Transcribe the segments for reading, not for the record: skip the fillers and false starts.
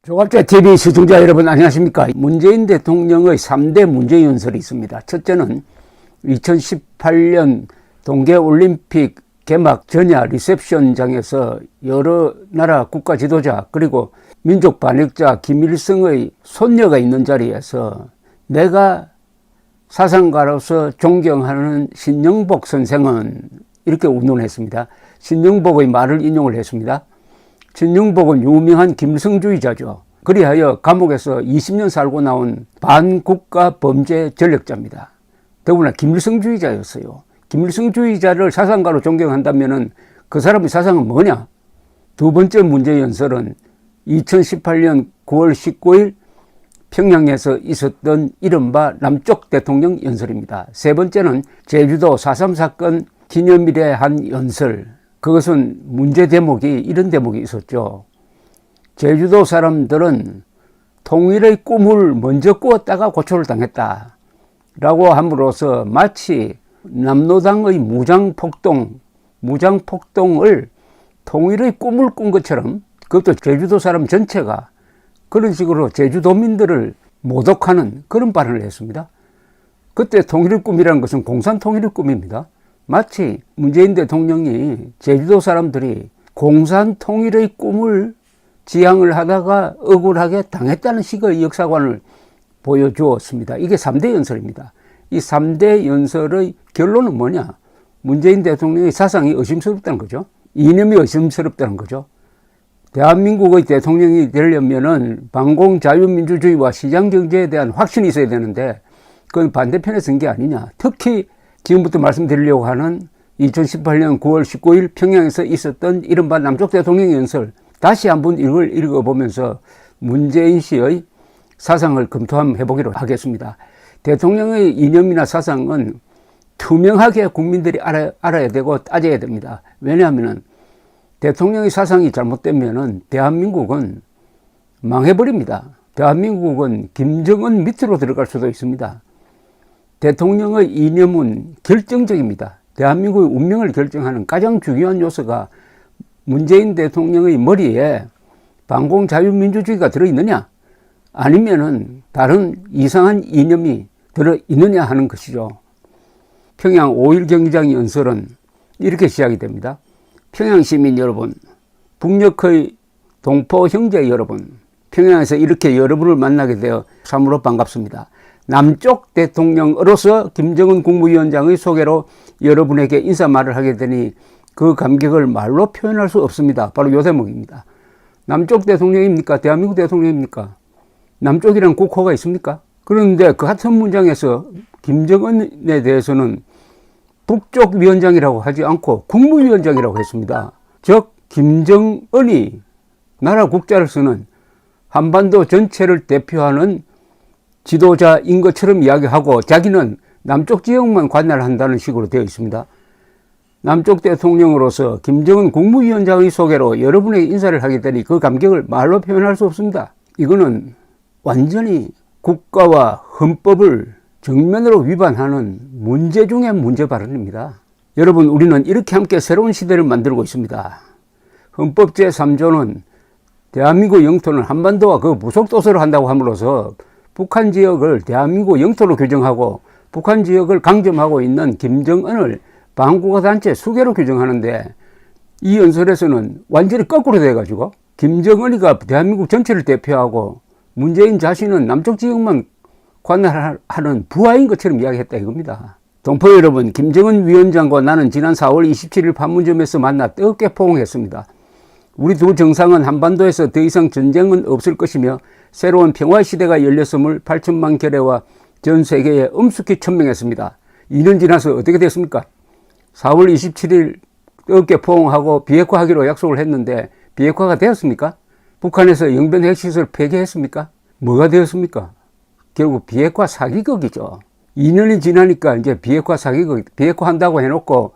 조갑자TV 시청자 여러분 안녕하십니까. 문재인 대통령의 3대 문제연설이 있습니다. 첫째는 2018년 동계올림픽 개막 전야 리셉션장에서 여러 나라 국가 지도자 그리고 민족 반역자 김일성의 손녀가 있는 자리에서 내가 사상가로서 존경하는 신영복 선생은 이렇게 운운했습니다. 신영복의 말을 인용을 했습니다. 신영복은 유명한 김일성주의자죠. 그리하여 감옥에서 20년 살고 나온 반국가 범죄 전력자입니다. 더구나 김일성주의자였어요. 김일성주의자를 사상가로 존경한다면 그 사람의 사상은 뭐냐? 두 번째 문제연설은 2018년 9월 19일 평양에서 있었던 이른바 남쪽 대통령 연설입니다. 세 번째는 제주도 4.3 사건 기념일에 한 연설. 그것은 문제 대목이 이런 대목이 있었죠. 제주도 사람들은 통일의 꿈을 먼저 꾸었다가 고초를 당했다 라고 함으로써 마치 남로당의 무장폭동을 통일의 꿈을 꾼 것처럼, 그것도 제주도 사람 전체가 그런 식으로 제주도민들을 모독하는 그런 발언을 했습니다. 그때 통일의 꿈이라는 것은 공산통일의 꿈입니다. 마치 문재인 대통령이 제주도 사람들이 공산통일의 꿈을 지향을 하다가 억울하게 당했다는 식의 역사관을 보여주었습니다. 이게 3대 연설입니다. 이 3대 연설의 결론은 뭐냐? 문재인 대통령의 사상이 의심스럽다는 거죠. 이념이 의심스럽다는 거죠. 대한민국의 대통령이 되려면은 반공자유민주주의와 시장경제에 대한 확신이 있어야 되는데 그건 반대편에 선 게 아니냐. 특히 지금부터 말씀드리려고 하는 2018년 9월 19일 평양에서 있었던 이른바 남쪽 대통령 연설, 다시 한번 이걸 읽어보면서 문재인 씨의 사상을 검토 한번 해보기로 하겠습니다. 대통령의 이념이나 사상은 투명하게 국민들이 알아야 되고 따져야 됩니다. 왜냐하면 대통령의 사상이 잘못되면 대한민국은 망해버립니다. 대한민국은 김정은 밑으로 들어갈 수도 있습니다. 대통령의 이념은 결정적입니다. 대한민국의 운명을 결정하는 가장 중요한 요소가 문재인 대통령의 머리에 반공자유민주주의가 들어있느냐 아니면은 다른 이상한 이념이 들어있느냐 하는 것이죠. 평양 5.1 경기장 연설은 이렇게 시작이 됩니다. 평양 시민 여러분, 북녘의 동포 형제 여러분, 평양에서 이렇게 여러분을 만나게 되어 참으로 반갑습니다. 남쪽 대통령으로서 김정은 국무위원장의 소개로 여러분에게 인사말을 하게 되니 그 감격을 말로 표현할 수 없습니다. 바로 요 대목입니다. 남쪽 대통령입니까? 대한민국 대통령입니까? 남쪽이란 국호가 있습니까? 그런데 그 같은 문장에서 김정은에 대해서는 북쪽 위원장이라고 하지 않고 국무위원장이라고 했습니다. 즉 김정은이 나라 국자로서는 한반도 전체를 대표하는 지도자인 것처럼 이야기하고 자기는 남쪽 지역만 관할한다는 식으로 되어 있습니다. 남쪽 대통령으로서 김정은 국무위원장의 소개로 여러분에게 인사를 하게 되니 그 감격을 말로 표현할 수 없습니다. 이거는 완전히 국가와 헌법을 정면으로 위반하는 문제 중에 문제 발언입니다. 여러분, 우리는 이렇게 함께 새로운 시대를 만들고 있습니다. 헌법 제3조는 대한민국 영토는 한반도와 그 부속도서를 한다고 함으로써 북한 지역을 대한민국 영토로 규정하고 북한 지역을 강점하고 있는 김정은을 반국가단체 수괴로 규정하는데 이 연설에서는 완전히 거꾸로 돼가지고 김정은이가 대한민국 전체를 대표하고 문재인 자신은 남쪽 지역만 관할하는 부하인 것처럼 이야기했다 이겁니다. 동포 여러분, 김정은 위원장과 나는 지난 4월 27일 판문점에서 만나 뜨겁게 포옹했습니다. 우리 두 정상은 한반도에서 더 이상 전쟁은 없을 것이며 새로운 평화의 시대가 열렸음을 8천만 결의와 전 세계에 엄숙히 천명했습니다. 2년 지나서 어떻게 됐습니까? 4월 27일 뜨겁게 포옹하고 비핵화하기로 약속을 했는데 비핵화가 되었습니까? 북한에서 영변 핵시설 폐기했습니까? 뭐가 되었습니까? 결국 비핵화 사기극이죠. 2년이 지나니까 이제 비핵화 사기극, 비핵화한다고 해놓고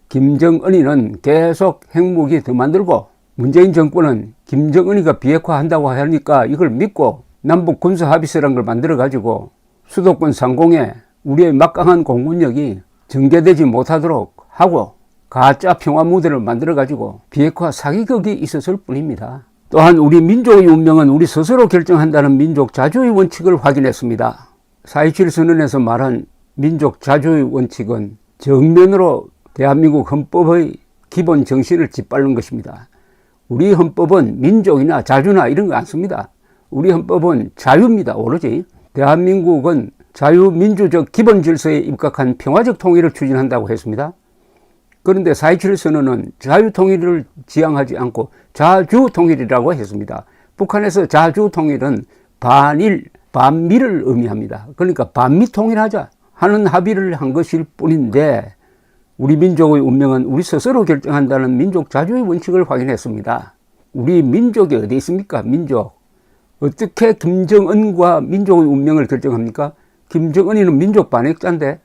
김정은이는 계속 핵무기 더 만들고 문재인 정권은 김정은이가 비핵화한다고 하니까 이걸 믿고 남북 군사합의서라는 걸 만들어가지고 수도권 상공에 우리의 막강한 공군력이 전개되지 못하도록 하고 가짜 평화 무대를 만들어가지고 비핵화 사기극이 있었을 뿐입니다. 또한 우리 민족의 운명은 우리 스스로 결정한다는 민족 자주의 원칙을 확인했습니다. 4.27 선언에서 말한 민족 자주의 원칙은 정면으로 대한민국 헌법의 기본 정신을 짓밟는 것입니다. 우리 헌법은 민족이나 자주나 이런 거 안 씁니다. 우리 헌법은 자유입니다. 오로지 대한민국은 자유민주적 기본 질서에 입각한 평화적 통일을 추진한다고 했습니다. 그런데 4.27 선언은 자유통일을 지향하지 않고 자주통일이라고 했습니다. 북한에서 자주통일은 반일, 반미를 의미합니다. 그러니까 반미통일하자 하는 합의를 한 것일 뿐인데 우리 민족의 운명은 우리 스스로 결정한다는 민족 자주의 원칙을 확인했습니다. 우리 민족이 어디 있습니까? 민족. 어떻게 김정은과 민족의 운명을 결정합니까? 김정은이는 민족 반역자인데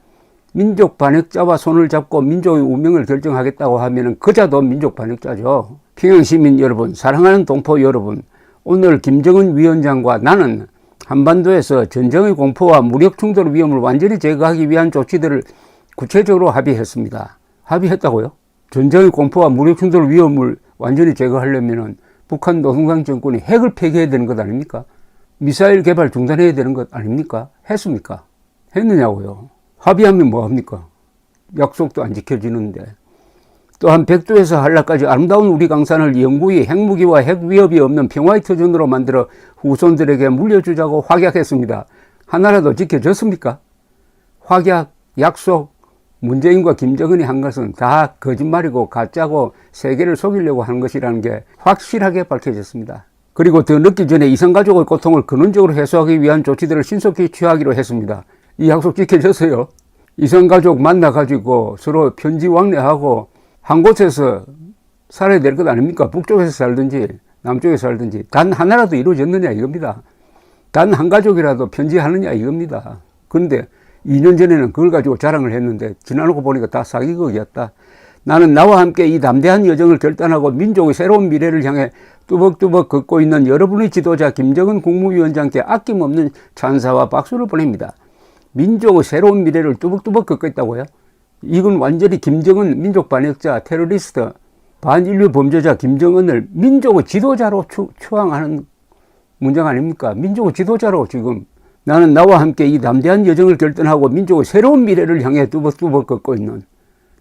민족 반역자와 손을 잡고 민족의 운명을 결정하겠다고 하면 그자도 민족 반역자죠. 평양시민 여러분, 사랑하는 동포 여러분, 오늘 김정은 위원장과 나는 한반도에서 전쟁의 공포와 무력 충돌 위험을 완전히 제거하기 위한 조치들을 구체적으로 합의했습니다. 합의했다고요? 전쟁의 공포와 무력 충돌 위험을 완전히 제거하려면 북한 노동당 정권이 핵을 폐기해야 되는 것 아닙니까? 미사일 개발 중단해야 되는 것 아닙니까? 했습니까? 했느냐고요? 합의하면 뭐합니까? 약속도 안 지켜지는데. 또한 백두에서 한라까지 아름다운 우리 강산을 영구히 핵무기와 핵위협이 없는 평화의 터전으로 만들어 후손들에게 물려주자고 확약했습니다. 하나라도 지켜졌습니까? 확약, 약속, 문재인과 김정은이 한 것은 다 거짓말이고 가짜고 세계를 속이려고 하는 것이라는 게 확실하게 밝혀졌습니다. 그리고 더 늦기 전에 이산가족의 고통을 근원적으로 해소하기 위한 조치들을 신속히 취하기로 했습니다. 이 약속 지켜졌어요. 이산가족 만나가지고 서로 편지 왕래하고 한 곳에서 살아야 될 것 아닙니까? 북쪽에서 살든지 남쪽에서 살든지 단 하나라도 이루어졌느냐 이겁니다. 단 한 가족이라도 편지하느냐 이겁니다. 그런데 2년 전에는 그걸 가지고 자랑을 했는데 지나놓고 보니까 다 사기극이었다. 나는 나와 함께 이 담대한 여정을 결단하고 민족의 새로운 미래를 향해 뚜벅뚜벅 걷고 있는 여러분의 지도자 김정은 국무위원장께 아낌없는 찬사와 박수를 보냅니다. 민족의 새로운 미래를 뚜벅뚜벅 걷고 있다고요? 이건 완전히 김정은 민족 반역자, 테러리스트, 반인류 범죄자 김정은을 민족의 지도자로 추앙하는 문장 아닙니까? 민족의 지도자로 지금 나는 나와 함께 이 담대한 여정을 결단하고 민족의 새로운 미래를 향해 뚜벅뚜벅 걷고 있는,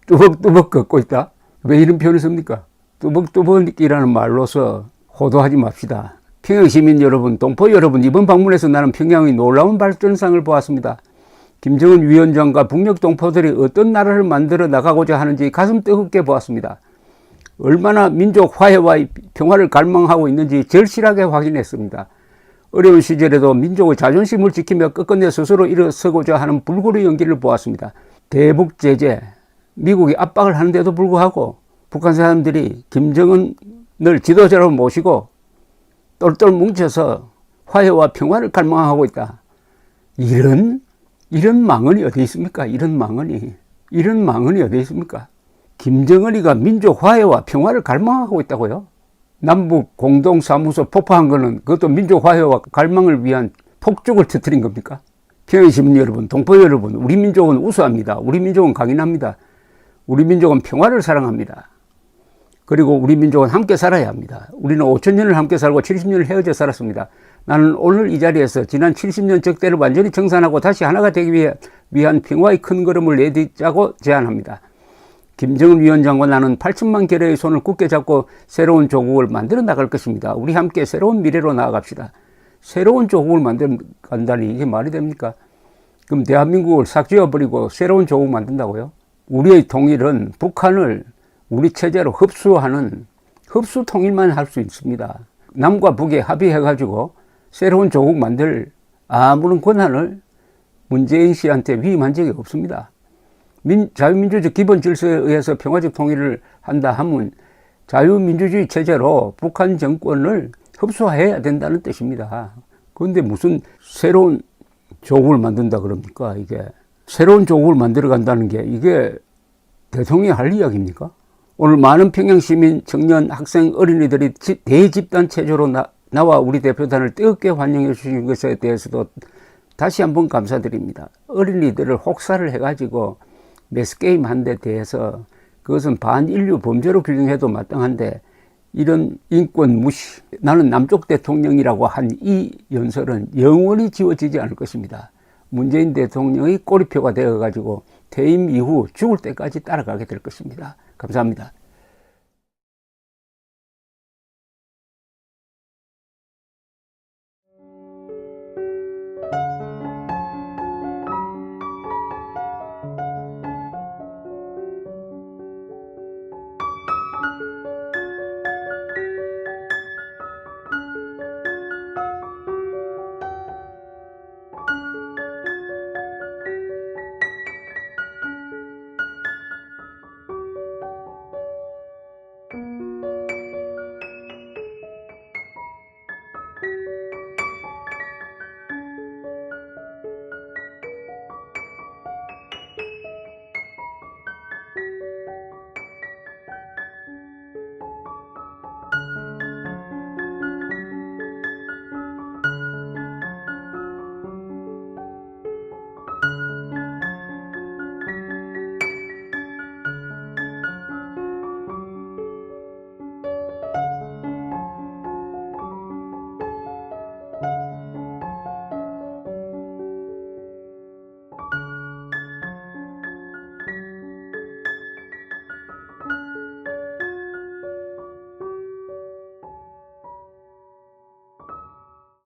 뚜벅뚜벅 걷고 있다? 왜 이런 표현을 씁니까? 뚜벅뚜벅이라는 말로서 호도하지 맙시다. 평양시민 여러분, 동포 여러분, 이번 방문에서 나는 평양의 놀라운 발전상을 보았습니다. 김정은 위원장과 북녘 동포들이 어떤 나라를 만들어 나가고자 하는지 가슴 뜨겁게 보았습니다. 얼마나 민족 화해와 평화를 갈망하고 있는지 절실하게 확인했습니다. 어려운 시절에도 민족의 자존심을 지키며 끝끝내 스스로 일어서고자 하는 불굴의 용기를 보았습니다. 대북 제재, 미국이 압박을 하는데도 불구하고 북한 사람들이 김정은을 지도자로 모시고 똘똘 뭉쳐서 화해와 평화를 갈망하고 있다. 이런 망언이 어디 있습니까? 이런 망언이 어디 있습니까? 김정은이가 민족 화해와 평화를 갈망하고 있다고요? 남북 공동사무소 폭파한 거는 그것도 민족 화해와 갈망을 위한 폭죽을 터뜨린 겁니까? 평양시민 여러분, 동포 여러분, 우리 민족은 우수합니다. 우리 민족은 강인합니다. 우리 민족은 평화를 사랑합니다. 그리고 우리 민족은 함께 살아야 합니다. 우리는 5,000년을 함께 살고 70년을 헤어져 살았습니다. 나는 오늘 이 자리에서 지난 70년 적대를 완전히 청산하고 다시 하나가 되기 위한 평화의 큰 걸음을 내딛자고 제안합니다. 김정은 위원장과 나는 8천만 결의의 손을 굳게 잡고 새로운 조국을 만들어 나갈 것입니다. 우리 함께 새로운 미래로 나아갑시다. 새로운 조국을 만들어 간다니 이게 말이 됩니까? 그럼 대한민국을 싹 지워버리고 새로운 조국 만든다고요? 우리의 통일은 북한을 우리 체제로 흡수하는 흡수 통일만 할 수 있습니다. 남과 북이 합의해가지고 새로운 조국 만들 아무런 권한을 문재인 씨한테 위임한 적이 없습니다. 자유민주주의 기본 질서에 의해서 평화적 통일을 한다 하면 자유민주주의 체제로 북한 정권을 흡수해야 된다는 뜻입니다. 그런데 무슨 새로운 조국을 만든다 그럽니까? 이게 새로운 조국을 만들어 간다는 게 이게 대통령이 할 이야기입니까? 오늘 많은 평양시민, 청년, 학생, 어린이들이 대집단 체제로 나와 우리 대표단을 뜨겁게 환영해 주신 것에 대해서도 다시 한번 감사드립니다. 어린이들을 혹사를 해가지고 매스게임 한 데 대해서 그것은 반인류 범죄로 규정해도 마땅한데 이런 인권 무시, 나는 남쪽 대통령이라고 한 이 연설은 영원히 지워지지 않을 것입니다. 문재인 대통령의 꼬리표가 되어가지고 퇴임 이후 죽을 때까지 따라가게 될 것입니다. 감사합니다.